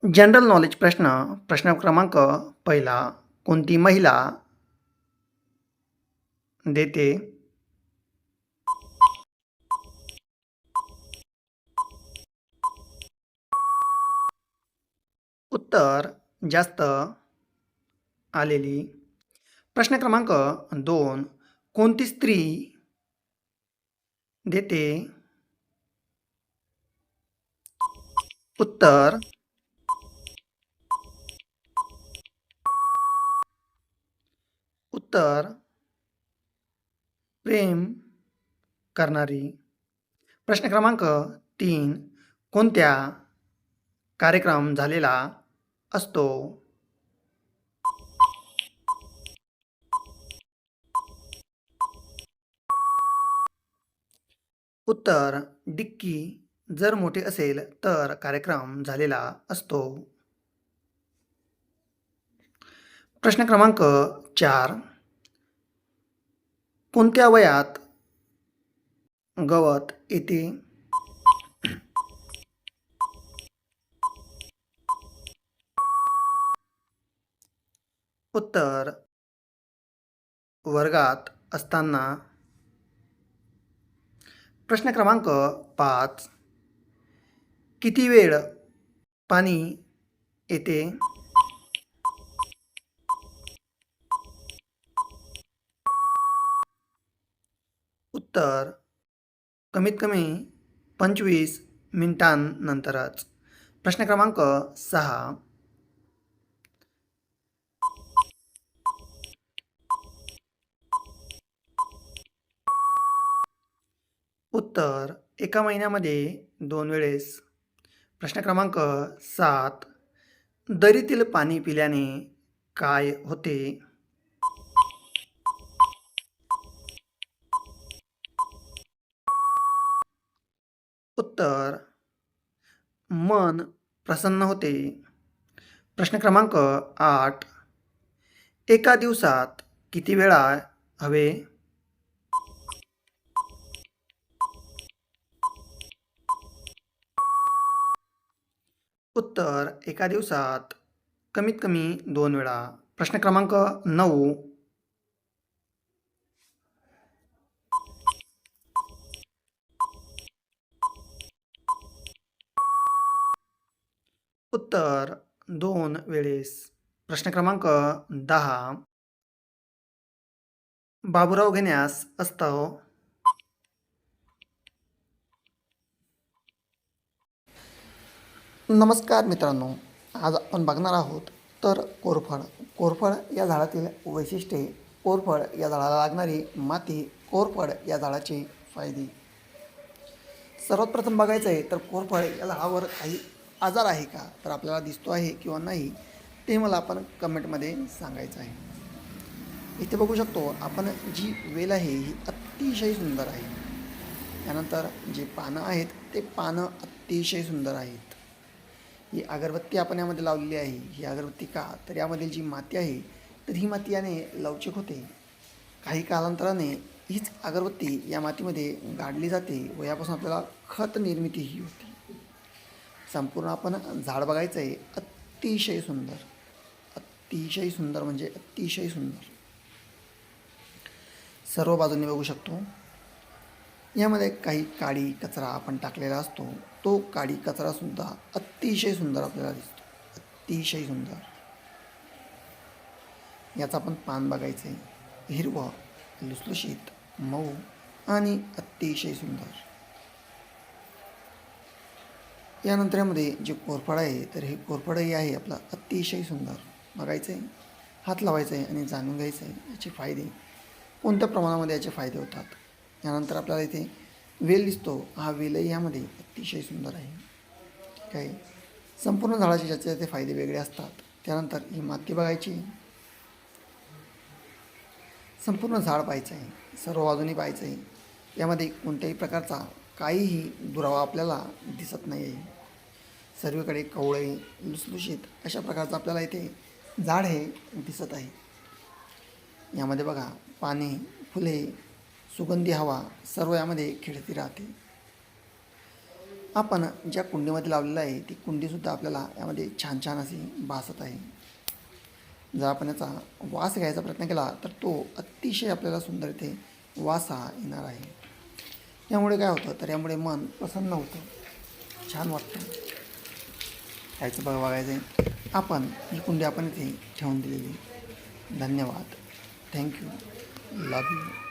General knowledge प्रश्न क्रमांक पहिला. कोणती महिला देते उत्तर जास्त आलेली? प्रश्न क्रमांक 2. कोणती स्त्री देते उत्तर प्रेम करणारी? प्रश्न क्रमांक 3. कोणत्या कार्यक्रम झालेला असतो? उत्तर डिक्की जर मोठे असेल तर कार्यक्रम झालेला असतो. प्रश्न क्रमांक 4. कोणत्या वयात गवत येते? उत्तर वर्गात असताना. प्रश्न क्रमांक 5. किती वेळ पाणी येते? उत्तर कमीत कमी 25 मिनिटांनंतरच. प्रश्न क्रमांक 6. उत्तर एका महिन्यामध्ये 2 वेळेस. प्रश्न क्रमांक 7. दरीतील पाणी पिल्याने काय होते? उत्तर मन प्रसन्न होते. प्रश्न क्रमांक 8. एका दिवसात किती वेळा हवे? उत्तर एका दिवसात कमीत कमी 2 वेळा. प्रश्न क्रमांक 9. उत्तर 2 वेळेस. प्रश्न क्रमांक 10. बाबूराव घेण्यास असतो. नमस्कार मित्रांनो, आज आपण बघणार आहोत तर कोरफड. कोरफड या झाडातील वैशिष्ट्ये, कोरफड या झाडाला लागणारी माती, कोरफड या झाडाचे फायदे. सर्वात प्रथम बघायचं आहे तर कोरफड या झाडावर काही आजार आहे का, तर आपल्याला दिसतो आहे किंवा नाही ते मला आपण कमेंटमध्ये सांगायचं आहे. इथे बघू शकतो आपण जी वेल आहे ही अतिशय सुंदर आहे. त्यानंतर जे पानं आहेत ते पानं अतिशय सुंदर आहेत. ही अगरबत्ती आपण यामध्ये लावलेली आहे. ही अगरबत्ती का, तर यामधील जी माती आहे तर ही माती याने लवचिक होते. काही कालांतराने हीच अगरबत्ती या मातीमध्ये गाडली जाते व यापासून आपल्याला खत निर्मिती ही होते. संपूर्ण आपण झाड बघायचं आहे. अतिशय सुंदर, अतिशय सुंदर म्हणजे अतिशय सुंदर. सर्व बाजूंनी बघू शकतो. यामध्ये काही काडी कचरा आपण टाकलेला असतो, तो काडी कचरासुद्धा अतिशय सुंदर आपल्याला दिसतो. अतिशय सुंदर. याचं आपण पान बघायचं आहे. हिरवं, लुसलुशीत, मऊ आणि अतिशय सुंदर. यानंतर यामध्ये जे कोरफड आहे तर हे कोरफडही आहे आपलं अतिशय सुंदर. बघायचं आहे, हात लावायचं आहे आणि जाणून घ्यायचं आहे याचे फायदे, कोणत्या प्रमाणामध्ये याचे फायदे होतात. यानंतर आपल्याला इथे वेल दिसतो. हा वेलही यामध्ये अतिशय सुंदर आहे. ठीक आहे. संपूर्ण झाडाचे ज्याचे ते फायदे वेगळे असतात. त्यानंतर ही माती बघायची, संपूर्ण झाड पाहायचं आहे, सर्व बाजूनी पाहायचं आहे. यामध्ये कोणत्याही प्रकारचा काहीही दुरावा आपल्याला दिसत नाही आहे. सर्वीकडे कवळे, लुसलुशीत अशा प्रकारचं आपल्याला इथे झाड हे दिसत आहे. यामध्ये बघा पाने, फुले, सुगंधी हवा सर्व यामध्ये खेळती राहते. आपण ज्या कुंडीमध्ये लावलेलं आहे ती कुंडीसुद्धा आपल्याला यामध्ये छान छान अशी भासत आहे. जर आपण याचा वास घ्यायचा प्रयत्न केला तर तो अतिशय आपल्याला सुंदर इथे वास हा येणार आहे. यामुळे काय होतं तर यामुळे मन प्रसन्न होतं, छान वाटतं. याचं बघायचं आहे. आपण ही कुंडी आपण इथे ठेवून दिलेली. धन्यवाद. थँक्यू. Love you.